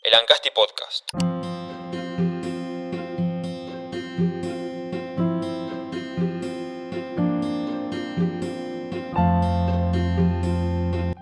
El Ancasti Podcast.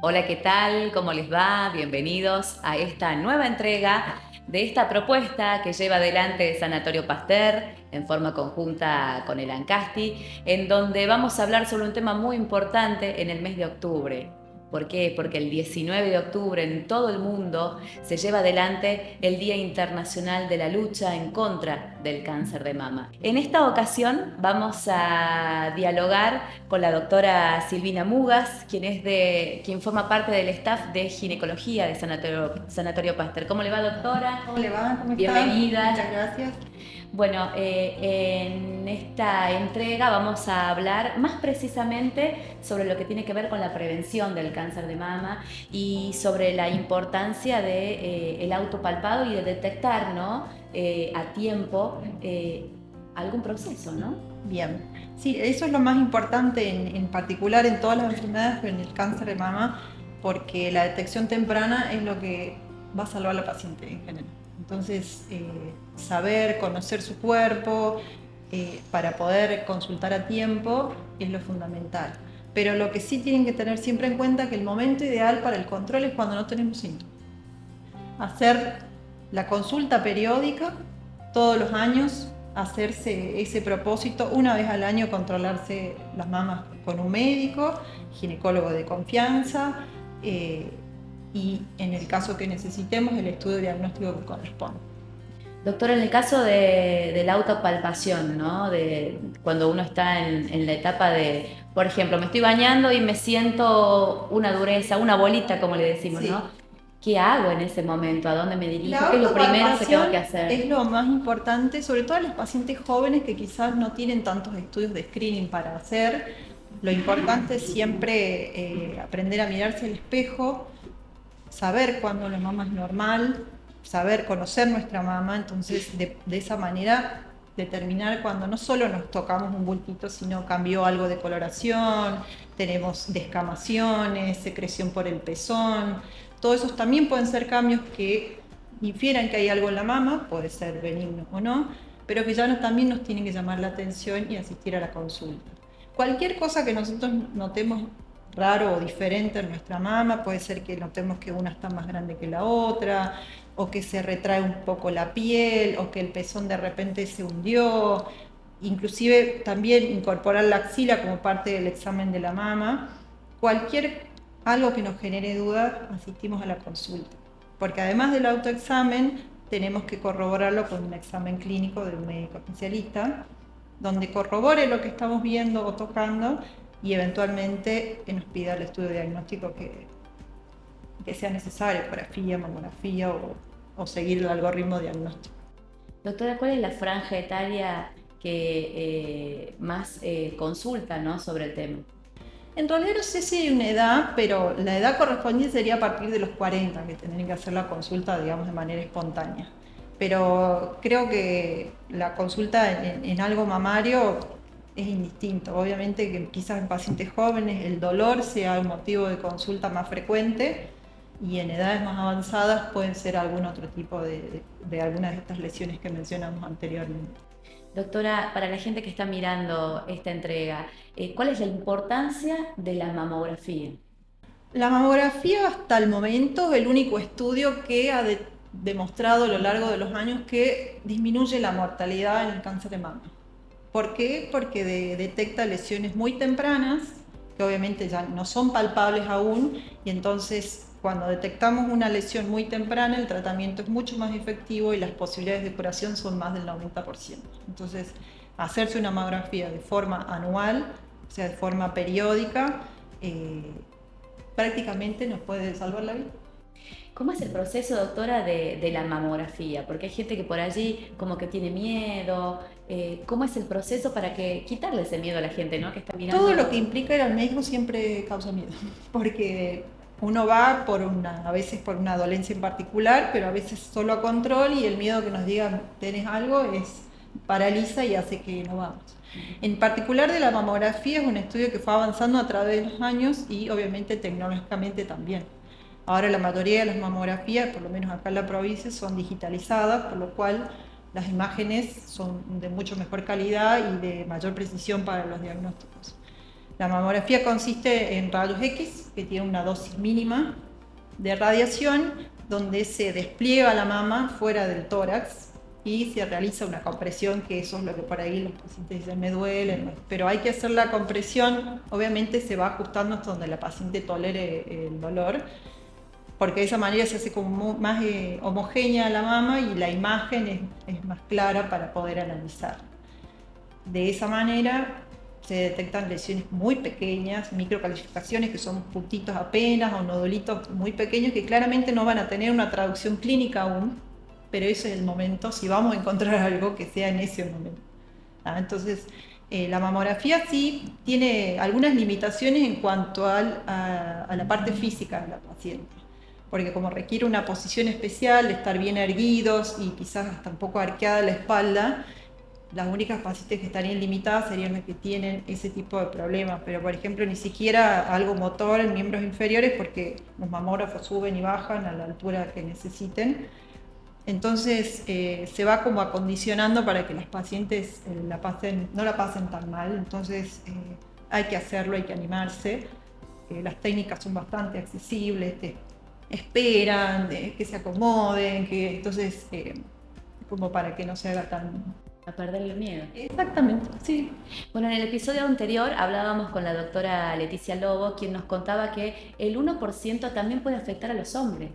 Hola, ¿qué tal? ¿Cómo les va? Bienvenidos a esta nueva entrega de esta propuesta que lleva adelante Sanatorio Pasteur en forma conjunta con el Ancasti, en donde vamos a hablar sobre un tema muy importante en el mes de octubre. ¿Por qué? Porque el 19 de octubre en todo el mundo se lleva adelante el Día Internacional de la Lucha en contra del cáncer de mama. En esta ocasión vamos a dialogar con la doctora Silvina Mugas, quien forma parte del staff de ginecología de Sanatorio Pasteur. ¿Cómo le va, doctora? ¿Cómo le va? ¿Cómo está? Bienvenida. Muchas gracias. Bueno, en esta entrega vamos a hablar más precisamente sobre lo que tiene que ver con la prevención del cáncer de mama y sobre la importancia de el autopalpado y de detectar, ¿no? A tiempo algún proceso, ¿no? Bien. Sí, eso es lo más importante en particular en todas las enfermedades, pero en el cáncer de mama, porque la detección temprana es lo que va a salvar a la paciente en general. Entonces, saber, conocer su cuerpo, para poder consultar a tiempo es lo fundamental. Pero lo que sí tienen que tener siempre en cuenta es que el momento ideal para el control es cuando no tenemos síntomas. Hacer la consulta periódica todos los años, hacerse ese propósito, una vez al año controlarse las mamas con un médico, ginecólogo de confianza, y en el caso que necesitemos el estudio diagnóstico que corresponde. Doctora, en el caso de la autopalpación, ¿no? De cuando uno está en la etapa de, por ejemplo, me estoy bañando y me siento una dureza, una bolita, como le decimos, Sí. ¿no? ¿Qué hago en ese momento? ¿A dónde me dirijo? ¿Qué es lo primero que tengo que hacer? Es lo más importante, sobre todo en los pacientes jóvenes que quizás no tienen tantos estudios de screening para hacer. Lo importante es siempre aprender a mirarse al espejo, saber cuándo la mama es normal, saber conocer nuestra mama, entonces de esa manera determinar cuando no solo nos tocamos un bultito, sino cambió algo de coloración, tenemos descamaciones, secreción por el pezón. Todos esos también pueden ser cambios que infieran que hay algo en la mama, puede ser benigno o no, pero que ya también nos tienen que llamar la atención y asistir a la consulta. Cualquier cosa que nosotros notemos raro o diferente en nuestra mama, puede ser que notemos que una está más grande que la otra, o que se retrae un poco la piel, o que el pezón de repente se hundió, inclusive también incorporar la axila como parte del examen de la mama. Algo que nos genere duda, asistimos a la consulta, porque además del autoexamen tenemos que corroborarlo con un examen clínico de un médico especialista, donde corrobore lo que estamos viendo o tocando y eventualmente nos pida el estudio diagnóstico que sea necesario, ecografía, mamografía o seguir el algoritmo diagnóstico. Doctora, ¿cuál es la franja etaria que más consulta, ¿no? sobre el tema? En realidad no sé si hay una edad, pero la edad correspondiente sería a partir de los 40, que tendrían que hacer la consulta, digamos, de manera espontánea. Pero creo que la consulta en algo mamario es indistinto. Obviamente que quizás en pacientes jóvenes el dolor sea un motivo de consulta más frecuente y en edades más avanzadas pueden ser algún otro tipo de algunas de estas lesiones que mencionamos anteriormente. Doctora, para la gente que está mirando esta entrega, ¿cuál es la importancia de la mamografía? La mamografía hasta el momento es el único estudio que ha demostrado a lo largo de los años que disminuye la mortalidad en el cáncer de mama. ¿Por qué? Porque detecta lesiones muy tempranas, que obviamente ya no son palpables aún, y entonces cuando detectamos una lesión muy temprana el tratamiento es mucho más efectivo y las posibilidades de curación son más del 90%. Entonces, hacerse una mamografía de forma anual, o sea, de forma periódica, prácticamente nos puede salvar la vida. ¿Cómo es el proceso, doctora, de la mamografía? Porque hay gente que por allí como que tiene miedo. ¿Cómo es el proceso para quitarle ese miedo a la gente, ¿no? que está mirando? Todo lo que implica ir al médico siempre causa miedo, porque uno va a veces por una dolencia en particular, pero a veces solo a control y el miedo que nos digan tenés algo paraliza y hace que no vamos. En particular de la mamografía es un estudio que fue avanzando a través de los años y obviamente tecnológicamente también. Ahora la mayoría de las mamografías, por lo menos acá en la provincia, son digitalizadas, por lo cual las imágenes son de mucho mejor calidad y de mayor precisión para los diagnósticos. La mamografía consiste en rayos X, que tiene una dosis mínima de radiación, donde se despliega la mama fuera del tórax y se realiza una compresión, que eso es lo que por ahí los pacientes dicen me duele, pero hay que hacer la compresión, obviamente se va ajustando hasta donde la paciente tolere el dolor, porque de esa manera se hace como más homogénea la mama y la imagen es más clara para poder analizar. De esa manera se detectan lesiones muy pequeñas, microcalcificaciones que son puntitos apenas o nodulitos muy pequeños que claramente no van a tener una traducción clínica aún, pero ese es el momento, si vamos a encontrar algo que sea en ese momento. Entonces, la mamografía sí tiene algunas limitaciones en cuanto a la parte física de la paciente, porque como requiere una posición especial, de estar bien erguidos y quizás hasta un poco arqueada la espalda, las únicas pacientes que estarían limitadas serían las que tienen ese tipo de problemas, pero por ejemplo ni siquiera algo motor en miembros inferiores porque los mamógrafos suben y bajan a la altura que necesiten. Entonces se va como acondicionando para que las pacientes no la pasen tan mal, entonces hay que hacerlo, hay que animarse. Las técnicas son bastante accesibles, esperan que se acomoden, entonces como para que no se haga tan... A perder el miedo. Exactamente, sí. Bueno, en el episodio anterior hablábamos con la doctora Leticia Lobo, quien nos contaba que el 1% también puede afectar a los hombres.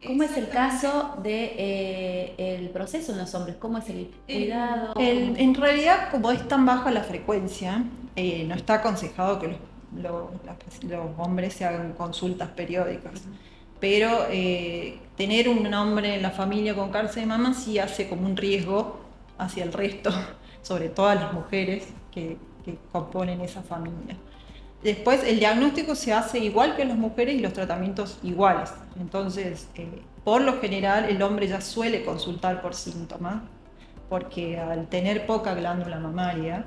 ¿Cómo es el caso del proceso en los hombres? ¿Cómo es el cuidado? En realidad, como es tan baja la frecuencia, no está aconsejado que los hombres se hagan consultas periódicas. Pero tener un hombre en la familia con cáncer de mama sí hace como un riesgo hacia el resto, sobre todo a las mujeres que componen esa familia. Después el diagnóstico se hace igual que en las mujeres y los tratamientos iguales. Entonces, por lo general el hombre ya suele consultar por síntomas, porque al tener poca glándula mamaria,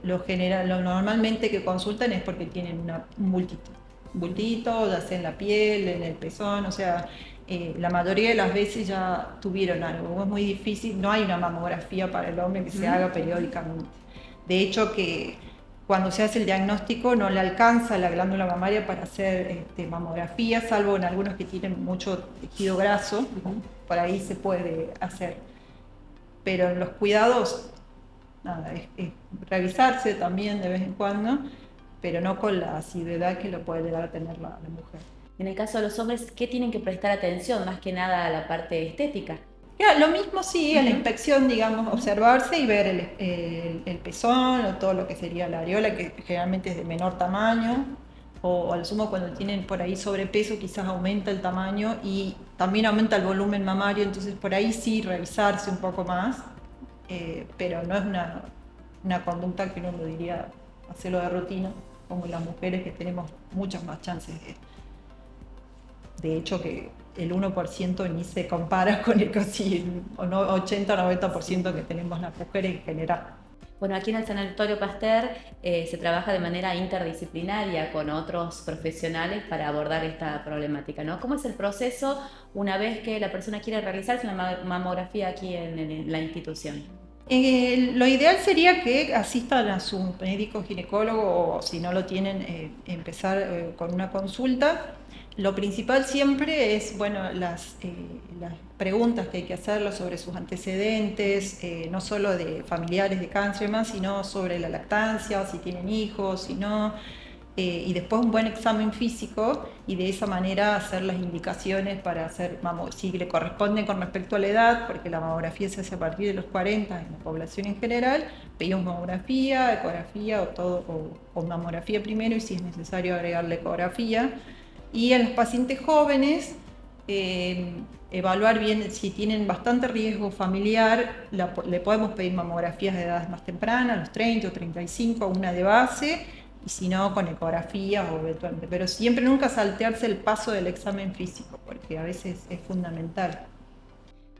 lo normalmente que consultan es porque tienen un bultito, ya sea en la piel, en el pezón, o sea, la mayoría de las veces ya tuvieron algo. Es muy difícil, no hay una mamografía para el hombre que se haga periódicamente. De hecho, que cuando se hace el diagnóstico no le alcanza la glándula mamaria para hacer mamografía, salvo en algunos que tienen mucho tejido graso, por ahí se puede hacer. Pero en los cuidados, nada, es revisarse también de vez en cuando, pero no con la asiduidad que lo puede llegar a tener la mujer. En el caso de los hombres, ¿qué tienen que prestar atención? Más que nada a la parte estética. Lo mismo sí, a la inspección, digamos, observarse y ver el pezón o todo lo que sería la areola, que generalmente es de menor tamaño, o al sumo cuando tienen por ahí sobrepeso quizás aumenta el tamaño y también aumenta el volumen mamario, entonces por ahí sí revisarse un poco más, pero no es una conducta que uno lo diría hacerlo de rutina, como las mujeres que tenemos muchas más chances de hecho que el 1% ni se compara con el casi 80 o 90% que tenemos las mujeres en general. Bueno, aquí en el Sanatorio Pasteur se trabaja de manera interdisciplinaria con otros profesionales para abordar esta problemática, ¿no? ¿Cómo es el proceso una vez que la persona quiere realizarse una mamografía aquí en la institución? Lo ideal sería que asistan a su médico ginecólogo o si no lo tienen, empezar con una consulta. Lo principal siempre es, bueno, las preguntas que hay que hacerle sobre sus antecedentes, no solo de familiares de cáncer más, sino sobre la lactancia, si tienen hijos, si no, y después un buen examen físico y de esa manera hacer las indicaciones para hacer, si le corresponden con respecto a la edad, porque la mamografía se hace a partir de los 40 en la población en general, pedimos mamografía, ecografía o mamografía primero y si es necesario agregarle ecografía. Y en los pacientes jóvenes, evaluar bien si tienen bastante riesgo familiar, le podemos pedir mamografías de edades más tempranas, los 30 o 35, una de base, y si no, con ecografías o eventualmente. Pero siempre nunca saltearse el paso del examen físico, porque a veces es fundamental.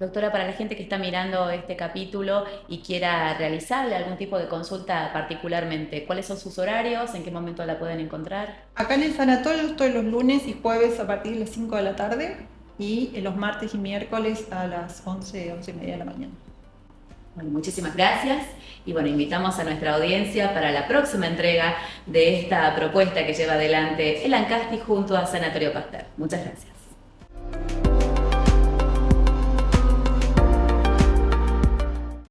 Doctora, para la gente que está mirando este capítulo y quiera realizarle algún tipo de consulta particularmente, ¿cuáles son sus horarios? ¿En qué momento la pueden encontrar? Acá en el sanatorio estoy los lunes y jueves a partir de las 5 de la tarde y los martes y miércoles a las 11, 11 y media de la mañana. Bueno, muchísimas gracias y bueno, invitamos a nuestra audiencia para la próxima entrega de esta propuesta que lleva adelante el Ancasti junto a Sanatorio Pasteur. Muchas gracias.